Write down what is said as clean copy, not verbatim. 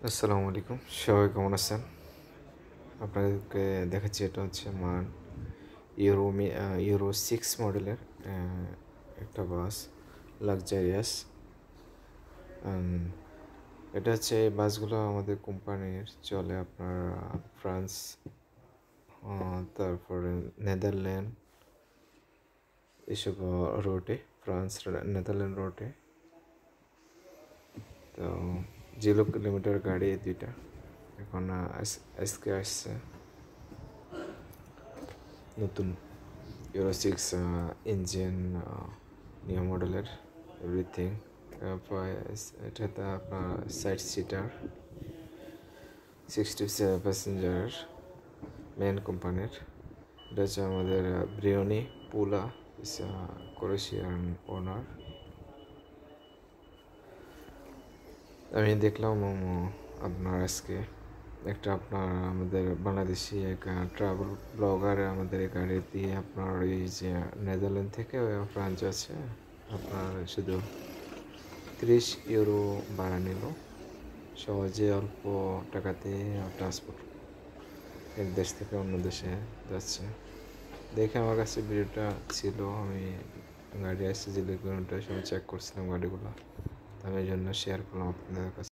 আসসালামু আলাইকুম, সবাই কেমন আছেন? আপনাদেরকে দেখাচ্ছি, এটা হচ্ছে আমার ইউরো 6 মডেলের একটা বাস, লাক্সারিয়াস। এটা হচ্ছে, এই বাসগুলো আমাদের কোম্পানির চলে আপনার ফ্রান্স, তারপরে নেদারল্যান্ড, এসব রোডে, ফ্রান্স নেদারল্যান্ড রোডে। তো 0 কিলোমিটার গাড়ি দুইটা, এখন আজকে আসছে নতুন ইউরো 6 ইঞ্জিন, নিউ মডেলের এভরিথিং। এটাতে আপনার 60 সিটার, 67 প্যাসেঞ্জার, মেন কোম্পানির। এটা হচ্ছে আমাদের ব্রিওনি পুলা, ক্রোয়েশিয়ান ওনার। আমি দেখলাম আপনার আজকে একটা, আপনার আমাদের বাংলাদেশি এক ট্রাভেল ব্লগার আমাদের এই গাড়ি দিয়ে আপনার এই যে নেদারল্যান্ড থেকে ফ্রান্স আছে, আপনার শুধু 30 ইউরো ভাড়া নিল, সহজে অল্প টাকাতে ট্রান্সপোর্ট এক দেশ থেকে অন্য দেশে যাচ্ছে। দেখে আমার কাছে ভিডিওটা ছিল, আমি গাড়ি আসছে 0 কিলোমিটার সময় চেক করছিলাম গাড়িগুলো, আমি এই জন্য শেয়ার করলাম আপনাদের কাছে।